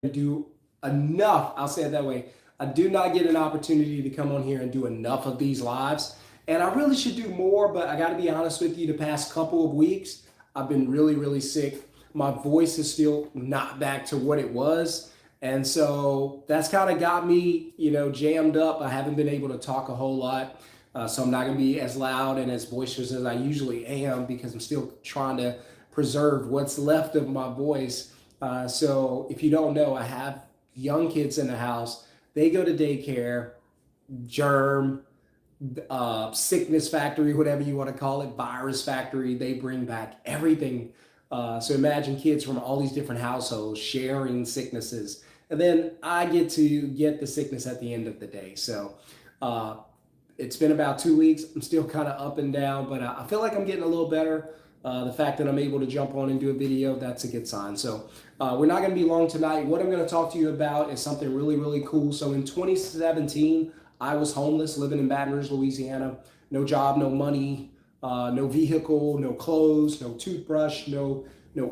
do enough. I'll say it that way. I do not get an opportunity to come on here and do enough of these lives. And I really should do more, but I got to be honest with you, the past couple of weeks, I've been really, really sick. My voice is still not back to what it was. And so that's kind of got me, jammed up. I haven't been able to talk a whole lot. So I'm not going to be as loud and as boisterous as I usually am because I'm still trying to preserve what's left of my voice. So if you don't know, I have young kids in the house. They go to daycare, germ, sickness factory, whatever you want to call it, virus factory. They bring back everything. So imagine kids from all these different households sharing sicknesses. And then I get to get the sickness at the end of the day. So it's been about 2 weeks. I'm still kind of up and down, but I feel like I'm getting a little better. The fact that I'm able to jump on and do a video, that's a good sign. So we're not going to be long tonight. What I'm going to talk to you about is something really, really cool. So in 2017, I was homeless, living in Baton Rouge, Louisiana. No job, no money, no vehicle, no clothes, no toothbrush, no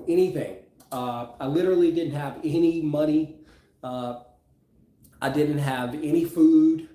anything. I literally didn't have any money. I didn't have any food.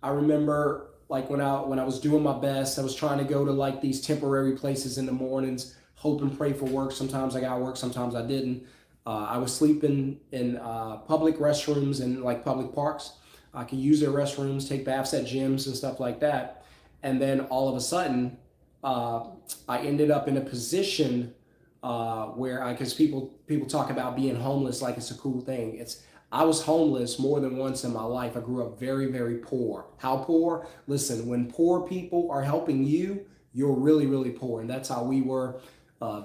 I remember like when I was doing my best, I was trying to go to like these temporary places in the mornings, hope and pray for work. Sometimes I got work, sometimes I didn't. I was sleeping in public restrooms and like public parks. I could use their restrooms, take baths at gyms and stuff like that. And then all of a sudden, I ended up in a position where because people talk about being homeless like it's a cool thing. I was homeless more than once in my life. I grew up very, very poor. How poor? Listen, when poor people are helping you, you're really, really poor. And that's how we were.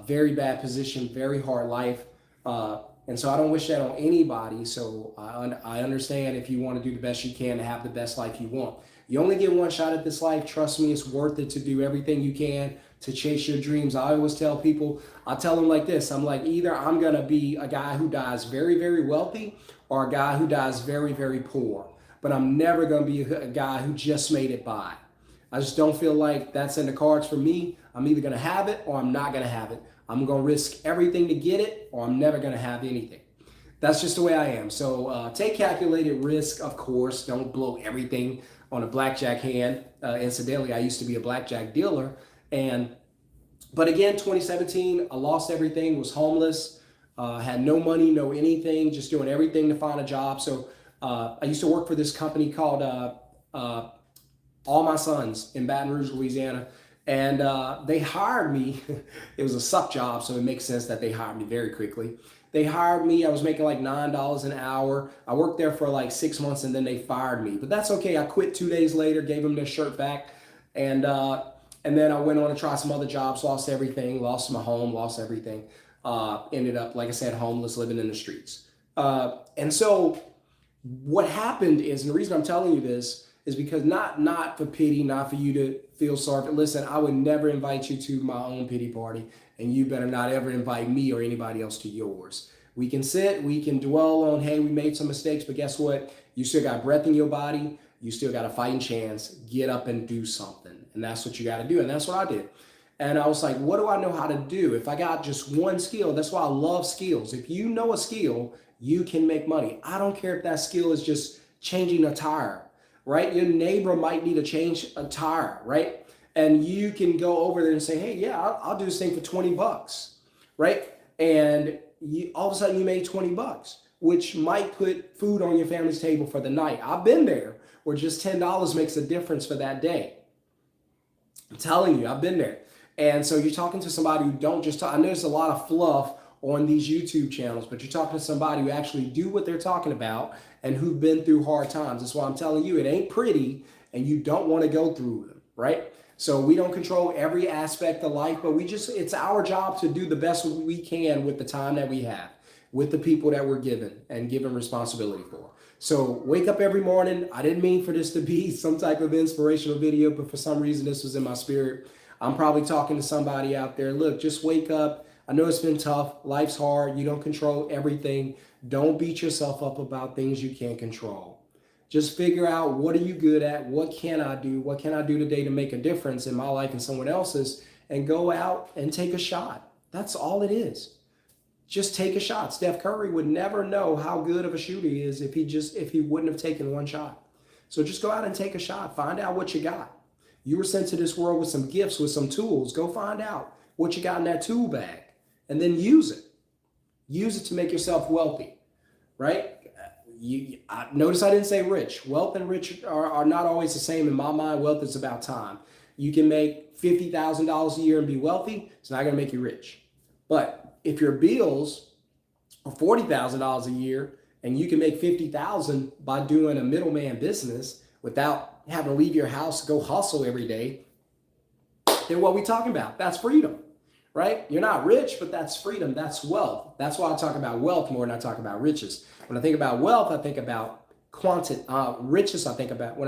Very bad position, very hard life. And so I don't wish that on anybody. So I understand if you want to do the best you can to have the best life you want. You only get one shot at this life. Trust me, it's worth it to do everything you can to chase your dreams. I always tell people, I tell them like this. I'm like, either I'm going to be a guy who dies very, very wealthy or a guy who dies very, very poor. But I'm never going to be a guy who just made it by. I just don't feel like that's in the cards for me. I'm either going to have it or I'm not going to have it. I'm going to risk everything to get it or I'm never going to have anything. That's just the way I am. So take calculated risk, of course. Don't blow everything on a blackjack hand. Incidentally, I used to be a blackjack dealer. But again, 2017, I lost everything, was homeless, had no money, no anything, just doing everything to find a job. So I used to work for this company called All My Sons in Baton Rouge, Louisiana. And they hired me. It was a suck job, so it makes sense that they hired me very quickly. They hired me. I was making like $9 an hour. I worked there for like 6 months and then they fired me. But that's okay. I quit 2 days later, gave them their shirt back. And then I went on to try some other jobs, lost everything, lost my home, lost everything. Ended up, like I said, homeless, living in the streets. And so what happened is, and the reason I'm telling you this is because not for pity, not for you to feel sorry. But listen, I would never invite you to my own pity party, and you better not ever invite me or anybody else to yours. We can sit, we can dwell on, hey, we made some mistakes, but guess what? You still got breath in your body. You still got a fighting chance. Get up and do something. And that's what you got to do. And that's what I did. And I was like, what do I know how to do? If I got just one skill, that's why I love skills. If you know a skill, you can make money. I don't care if that skill is just changing a tire, right? Your neighbor might need to change a tire, right? And you can go over there and say, hey, yeah, I'll do this thing for $20, right? And all of a sudden you made $20, which might put food on your family's table for the night. I've been there where just $10 makes a difference for that day. I'm telling you, I've been there. And so you're talking to somebody who don't just talk. I know there's a lot of fluff on these YouTube channels, but you're talking to somebody who actually do what they're talking about and who've been through hard times. That's why I'm telling you, it ain't pretty and you don't want to go through them, right? So we don't control every aspect of life, but it's our job to do the best we can with the time that we have, with the people that we're given and given responsibility for. So wake up every morning. I didn't mean for this to be some type of inspirational video, but for some reason this was in my spirit. I'm probably talking to somebody out there. Look, just wake up. I know it's been tough. Life's hard. You don't control everything. Don't beat yourself up about things you can't control. Just figure out, what are you good at? What can I do? What can I do today to make a difference in my life and someone else's? And go out and take a shot. That's all it is. just take a shot. Steph Curry would never know how good of a shooter he is if he wouldn't have taken one shot. So just go out and take a shot. Find out what you got. You were sent to this world with some gifts, with some tools. Go find out what you got in that tool bag and then use it. Use it to make yourself wealthy, right? Notice I didn't say rich. Wealth and rich are not always the same. In my mind, wealth is about time. You can make $50,000 a year and be wealthy. It's not going to make you rich. But if your bills are $40,000 a year and you can make $50,000 by doing a middleman business without having to leave your house, go hustle every day, then what are we talking about? That's freedom, right? You're not rich, but that's freedom. That's wealth. That's why I talk about wealth more than I talk about riches. When I think about wealth, I think about quantity. Riches, when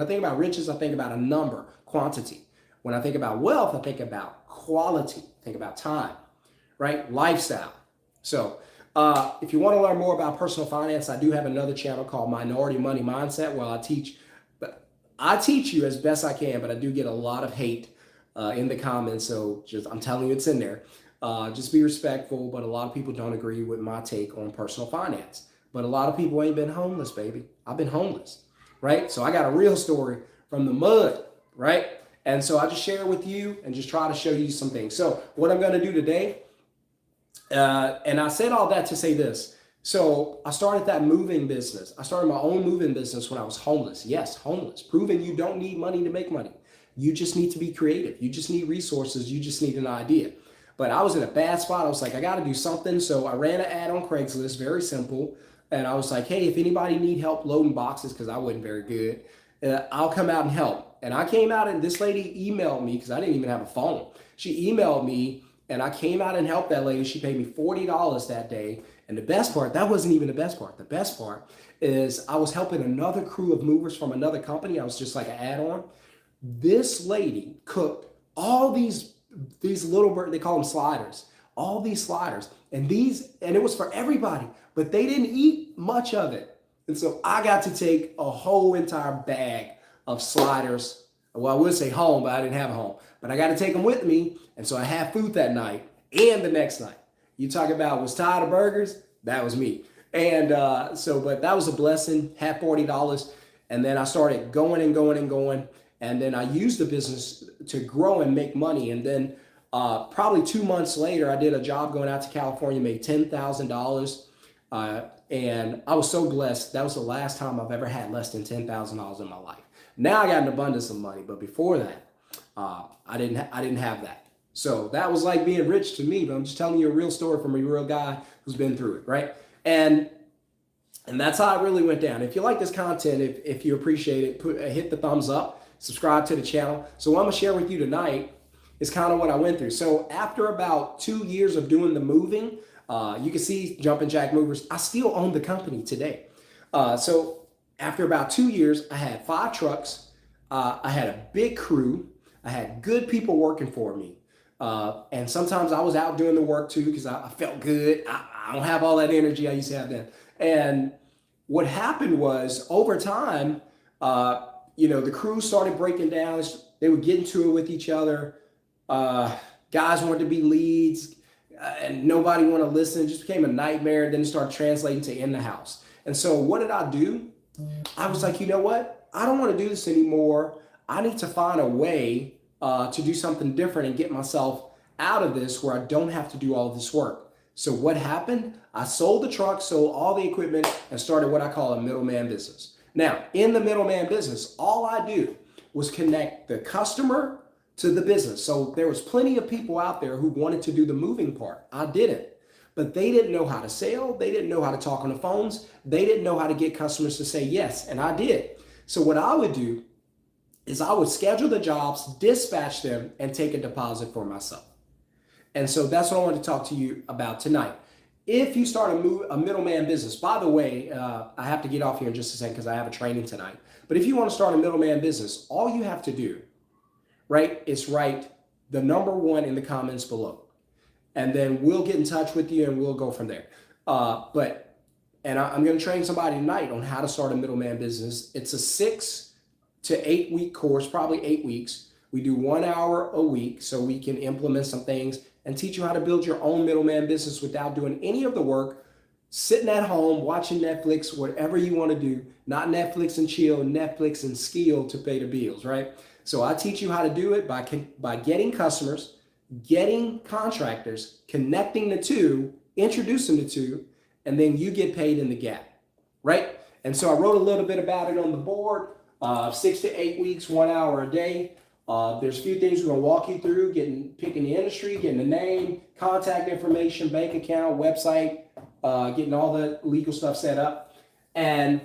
I think about riches, I think about a number, quantity. When I think about wealth, I think about quality. Think about time, right? Lifestyle. So if you want to learn more about personal finance, I do have another channel called Minority Money Mindset where I teach you as best I can, but I do get a lot of hate in the comments. So I'm telling you, it's in there. Just be respectful, but a lot of people don't agree with my take on personal finance. But a lot of people ain't been homeless, baby. I've been homeless, right? So I got a real story from the mud, right? And so I just share it with you and just try to show you some things. So what I'm going to do today, and I said all that to say this. So I started that moving business. I started my own moving business when I was homeless. Yes, homeless, proving you don't need money to make money. You just need to be creative. You just need resources. You just need an idea. But I was in a bad spot. I was like, I got to do something. So I ran an ad on Craigslist, very simple. And I was like, hey, if anybody need help loading boxes, because I wasn't very good, I'll come out and help. And I came out and this lady emailed me because I didn't even have a phone. She emailed me and I came out and helped that lady. She paid me $40 that day. And the best part, that wasn't even the best part. The best part is I was helping another crew of movers from another company. I was just like an add-on. This lady cooked all these little bird, they call them sliders, all these sliders. And it was for everybody, but they didn't eat much of it. And so I got to take a whole entire bag of sliders. Well, I would say home, but I didn't have a home. But I got to take them with me. And so I had food that night and the next night. You talk about was tired of burgers? That was me. And but that was a blessing, had $40. And then I started going and going and going. And then I used the business to grow and make money. And then probably 2 months later, I did a job going out to California, made $10,000. And I was so blessed. That was the last time I've ever had less than $10,000 in my life. Now I got an abundance of money, but before that, I didn't have that. So that was like being rich to me, but I'm just telling you a real story from a real guy who's been through it, right? And that's how it really went down. If you like this content, if you appreciate it, hit the thumbs up, subscribe to the channel. So what I'm gonna share with you tonight is kind of what I went through. So after about 2 years of doing the moving, you can see Jumpin' Jack Movers, I still own the company today. So after about 2 years, I had 5 trucks. I had a big crew. I had good people working for me. And sometimes I was out doing the work too because I felt good. I don't have all that energy I used to have then. And what happened was over time, the crew started breaking down. They would get into it with each other. Guys wanted to be leads and nobody wanted to listen. It just became a nightmare. Then it started translating to in the house. And so what did I do? I was like, you know what? I don't want to do this anymore. I need to find a way to do something different and get myself out of this where I don't have to do all of this work. So what happened? I sold the truck, sold all the equipment, and started what I call a middleman business. Now, in the middleman business, all I do was connect the customer to the business. So there was plenty of people out there who wanted to do the moving part. I didn't. But they didn't know how to sell. They didn't know how to talk on the phones. They didn't know how to get customers to say yes, and I did. So what I would do is I would schedule the jobs, dispatch them, and take a deposit for myself. And so that's what I want to talk to you about tonight. If you start a middleman business, by the way, I have to get off here in just a second because I have a training tonight. But if you want to start a middleman business, all you have to do, right, is write the number 1 in the comments below. And then we'll get in touch with you and we'll go from there. I'm going to train somebody tonight on how to start a middleman business. It's a 6 to 8 week course, probably 8 weeks. We do 1 hour a week so we can implement some things and teach you how to build your own middleman business without doing any of the work, sitting at home, watching Netflix, whatever you want to do, not Netflix and chill, Netflix and skill to pay the bills, right? So I teach you how to do it by getting customers, getting contractors, connecting the two, introducing the two, and then you get paid in the gap, right? And so I wrote a little bit about it on the board, 6 to 8 weeks, 1 hour a day. There's a few things we're gonna walk you through, picking the industry, getting the name, contact information, bank account, website, getting all the legal stuff set up. And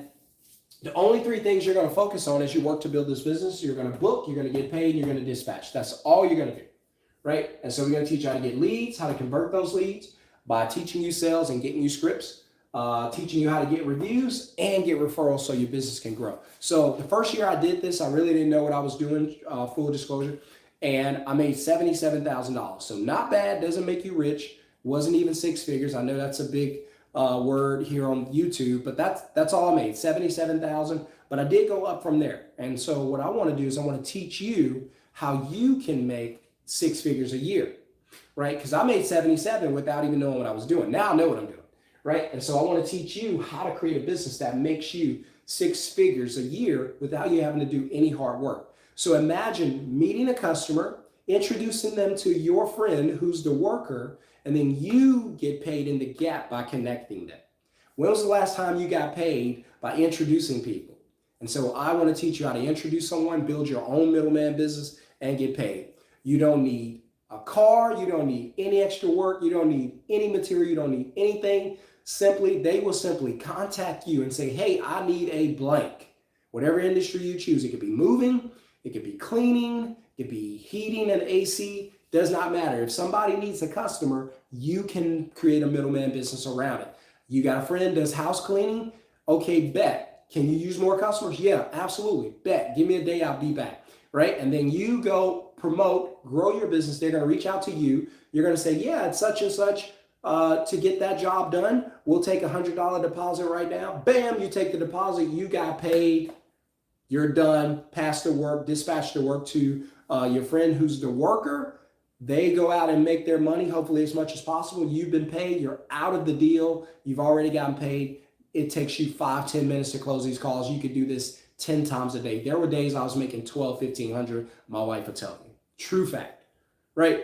the only 3 things you're gonna focus on as you work to build this business: you're gonna book, you're gonna get paid, and you're gonna dispatch. That's all you're gonna do, right? And so we're gonna teach you how to get leads, how to convert those leads by teaching you sales and getting you scripts, teaching you how to get reviews and get referrals so your business can grow. So the first year I did this, I really didn't know what I was doing, full disclosure, and I made $77,000. So not bad, doesn't make you rich, wasn't even 6 figures. I know that's a big word here on YouTube, but that's all I made, 77,000. But I did go up from there. And so what I want to do is I want to teach you how you can make 6 figures a year, right? Because I made 77 without even knowing what I was doing. Now I know what I'm doing, right? And so I want to teach you how to create a business that makes you 6 figures a year without you having to do any hard work. So imagine meeting a customer, introducing them to your friend who's the worker, and then you get paid in the gap by connecting them. When was the last time you got paid by introducing people? And so I want to teach you how to introduce someone, build your own middleman business, and get paid. You don't need a car, you don't need any extra work, you don't need any material, you don't need anything. They will simply contact you and say, hey, I need a blank. Whatever industry you choose, it could be moving, it could be cleaning, it could be heating and AC, does not matter. If somebody needs a customer, you can create a middleman business around it. You got a friend does house cleaning? Okay, bet. Can you use more customers? Yeah, absolutely. Bet. Give me a day, I'll be back. Right? And then you go promote, grow your business. They're going to reach out to you. You're going to say, yeah, it's such and such. To get that job done, we'll take $100 deposit right now. Bam, you take the deposit, you got paid, you're done, pass the work, dispatch the work to your friend who's the worker. They go out and make their money, hopefully as much as possible. You've been paid, you're out of the deal, you've already gotten paid. It takes you 5-10 minutes to close these calls. You could do this 10 times a day. There were days I was making $1,200-1,500. My wife will tell you. True fact, right?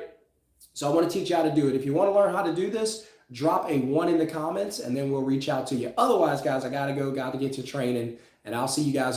So I want to teach you how to do it. If you want to learn how to do this, drop a 1 in the comments and then we'll reach out to you. Otherwise, guys, I got to go, got to get to training, and I'll see you guys